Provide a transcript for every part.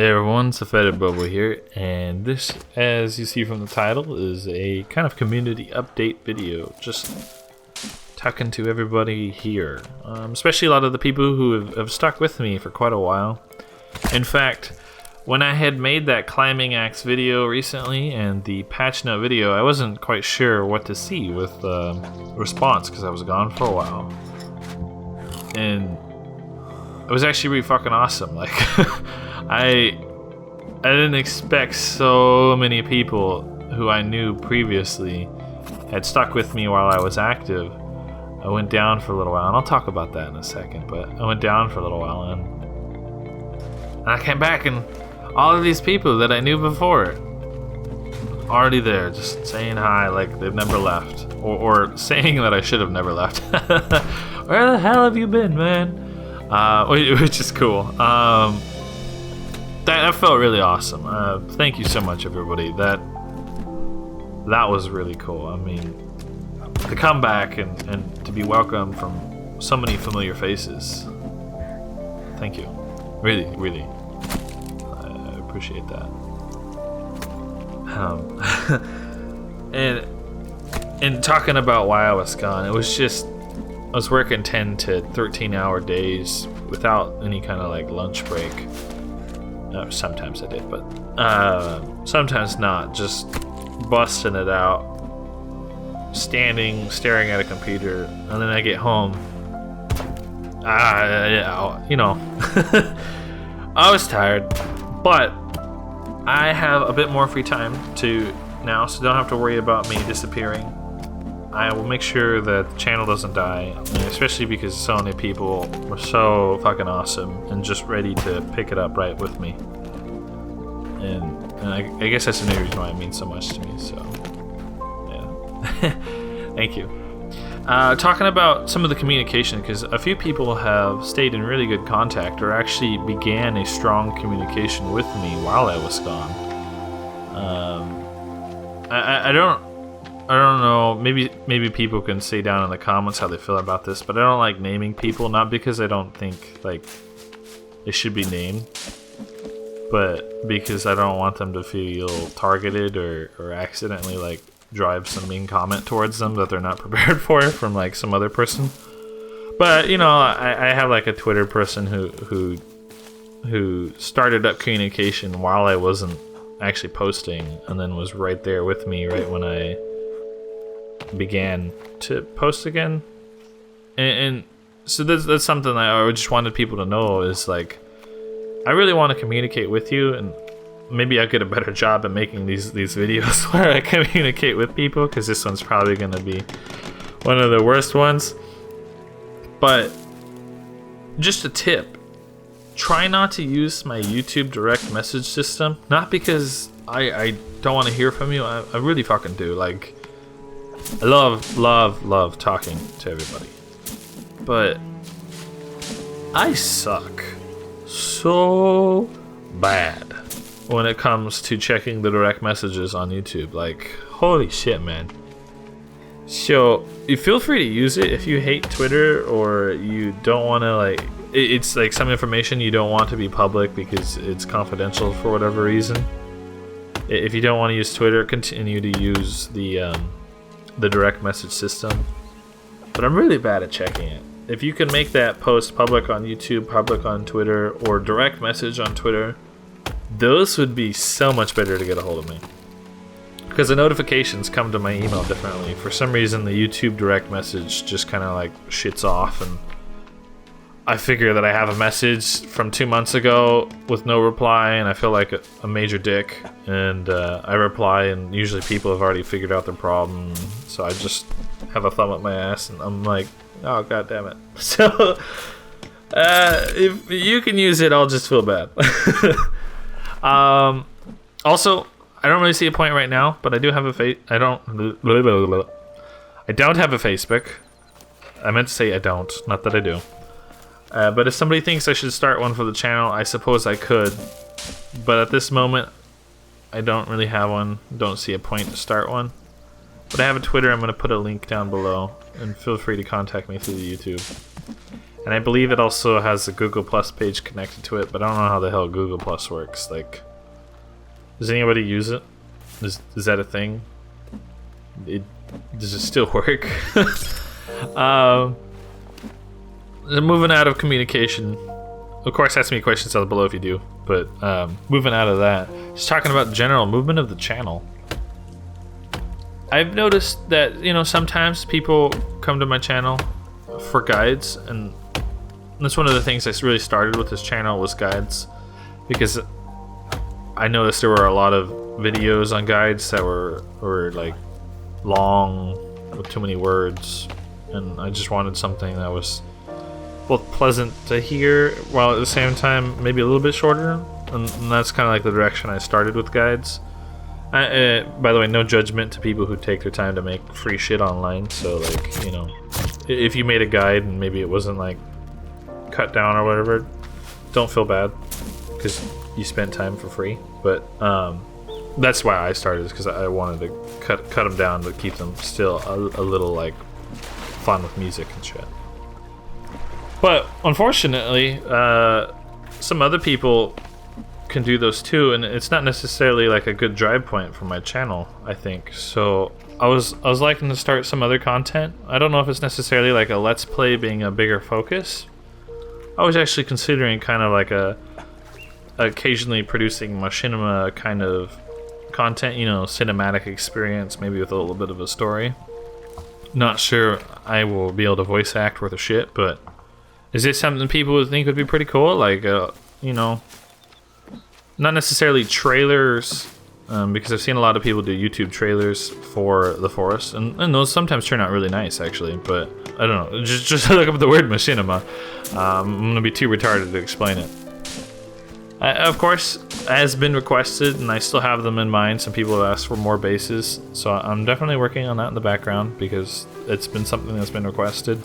Hey everyone, it's Fetid Bobo here, and this, as you see from the title, is a kind of community update video, just talking to everybody here, especially a lot of the people who have stuck with me for quite a while. In fact, when I had made that climbing axe video recently and the patch note video, I wasn't quite sure what to see with the response because I was gone for a while, and it was actually really fucking awesome. Like, I didn't expect so many people who I knew previously had stuck with me while I was active. I went down for a little while, and I'll talk about that in a second, but I went down for a little while, and I came back, and all of these people that I knew before already there, just saying hi like they've never left, or saying that I should have never left. Where the hell have you been, man? Which is cool. That felt really awesome. Thank you so much, everybody. That was really cool. I mean, to come back and to be welcomed from so many familiar faces. Thank you. Really, really. I appreciate that. And talking about why I was gone, it was just, I was working 10 to 13 hour days without any kind of like lunch break. Sometimes I did, but sometimes not. Just busting it out, staring at a computer, and then I get home. You know, I was tired, but I have a bit more free time now, so don't have to worry about me disappearing. I will make sure that the channel doesn't die, especially because so many people were so fucking awesome and just ready to pick it up right with me. And I guess that's another reason why it means so much to me, so yeah. Thank you. Talking about some of the communication, because a few people have stayed in really good contact or actually began a strong communication with me while I was gone. I don't know, maybe people can say down in the comments how they feel about this, but I don't like naming people, not because I don't think like it should be named, but because I don't want them to feel targeted or accidentally like drive some mean comment towards them that they're not prepared for from like some other person. But you know, I have like a Twitter person who started up communication while I wasn't actually posting, and then was right there with me right when I began to post again, and so that's something I just wanted people to know, is like, I really want to communicate with you, and maybe I'll get a better job at making these videos where I communicate with people, because this one's probably going to be one of the worst ones. But just a tip, try not to use my YouTube direct message system, not because I don't want to hear from you. I really fucking do. Like, I love talking to everybody, but I suck so bad when it comes to checking the direct messages on YouTube. Like, holy shit, man. So you feel free to use it if you hate Twitter, or you don't want to, like, it's like some information you don't want to be public because it's confidential for whatever reason. If you don't want to use Twitter, continue to use the direct message system. But I'm really bad at checking it. If you can make that post public on YouTube, public on Twitter, or direct message on Twitter, those would be so much better to get a hold of me, because the notifications come to my email differently. For some reason, the YouTube direct message just kind of like shits off, and I figure that I have a message from 2 months ago with no reply, and I feel like a major dick, and I reply, and usually people have already figured out their problem, so I just have a thumb up my ass, and I'm like, oh, god damn it. So if you can use it, I'll just feel bad. Also, I don't really see a point right now, but I do have I don't have a Facebook. I meant to say I don't, not that I do. But if somebody thinks I should start one for the channel, I suppose I could. But at this moment, I don't really have one. Don't see a point to start one. But I have a Twitter. I'm going to put a link down below, and feel free to contact me through the YouTube. And I believe it also has a Google Plus page connected to it, but I don't know how the hell Google Plus works. Like, does anybody use it? Is that a thing? Does it still work? Moving out of communication. Of course, ask me questions down below if you do. But moving out of that, just talking about general movement of the channel. I've noticed that, you know, sometimes people come to my channel for guides, and that's one of the things I really started with this channel was guides, because I noticed there were a lot of videos on guides that were like long with too many words, and I just wanted something that was both pleasant to hear while at the same time maybe a little bit shorter, and that's kind of like the direction I started with guides. By the way, no judgment to people who take their time to make free shit online, so like, you know, if you made a guide and maybe it wasn't like cut down or whatever, don't feel bad because you spent time for free. But that's why I started, because I wanted to cut them down but keep them still a little like fun with music and shit. But unfortunately, some other people can do those too, and it's not necessarily like a good drive point for my channel, I think. So I was liking to start some other content. I don't know if it's necessarily like a let's play being a bigger focus. I was actually considering kind of like occasionally producing machinima kind of content, you know, cinematic experience, maybe with a little bit of a story. Not sure I will be able to voice act worth a shit, but is this something people would think would be pretty cool? Like, you know, not necessarily trailers, because I've seen a lot of people do YouTube trailers for The Forest, and those sometimes turn out really nice, actually. But I don't know, just look up the word machinima. I'm gonna be too retarded to explain it. Of course, has been requested, and I still have them in mind. Some people have asked for more bases, so I'm definitely working on that in the background because it's been something that's been requested.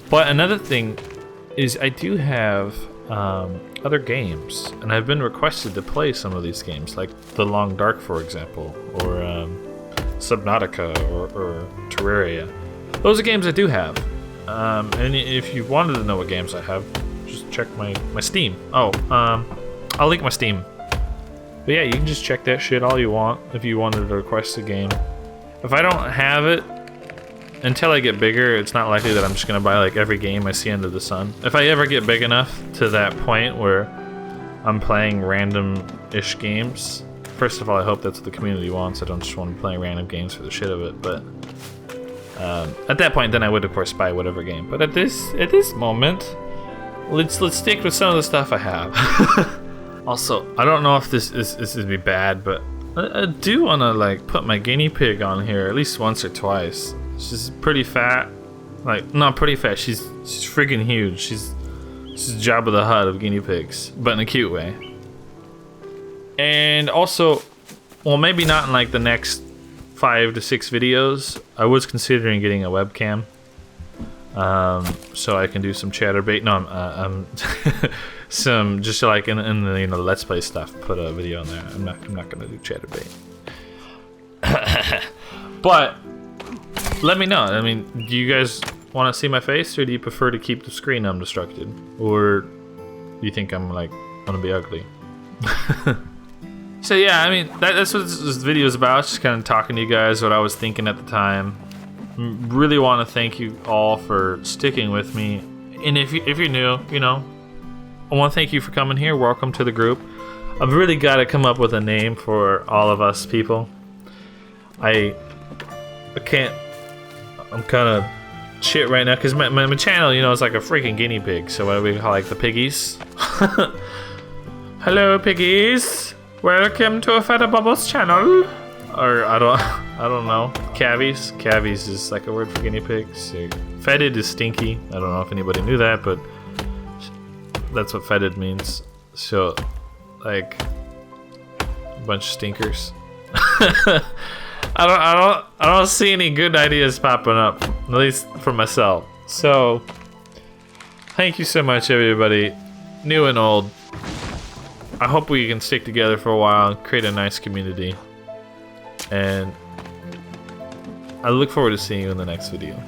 But another thing is I do have other games, and I've been requested to play some of these games, like The Long Dark, for example, or Subnautica, or Terraria. Those are games I do have, and if you wanted to know what games I have, just check my Steam. I'll link my Steam. But yeah, you can just check that shit all you want if you wanted to request a game. If I don't have it, until I get bigger, it's not likely that I'm just gonna buy like every game I see under the sun. If I ever get big enough to that point where I'm playing random-ish games, first of all, I hope that's what the community wants. I don't just want to play random games for the shit of it. But at that point, then I would of course buy whatever game. But at this moment, let's stick with some of the stuff I have. Also, I don't know if this is gonna be bad, but I do want to like put my guinea pig on here at least once or twice. She's pretty fat, like not pretty fat. She's freaking huge. She's Jabba the Hutt of guinea pigs, but in a cute way. And also, well, maybe not in like the next 5 to 6 videos. I was considering getting a webcam, so I can do some chatterbait. No, I'm some just like in the, you know, let's play stuff. Put a video on there. I'm not gonna do chatterbait. But let me know. I mean, do you guys want to see my face, or do you prefer to keep the screen unobstructed, or do you think I'm like gonna be ugly? So yeah, I mean that's what this video is about. Just kind of talking to you guys what I was thinking at the time. Really want to thank you all for sticking with me, and if you're new, you know, I want to thank you for coming here. Welcome to the group. I've really got to come up with a name for all of us people. I can't. I'm kind of shit right now because my channel, you know, is like a freaking guinea pig. So what do we call like the piggies? Hello, piggies. Welcome to a Fetid Bubbles channel. Or I don't know. Cavies. Cavies is like a word for guinea pigs. Fetid is stinky. I don't know if anybody knew that, but that's what fetid means. So, like, a bunch of stinkers. I don't see any good ideas popping up, at least for myself. So, thank you so much, everybody, new and old. I hope we can stick together for a while and create a nice community. And I look forward to seeing you in the next video.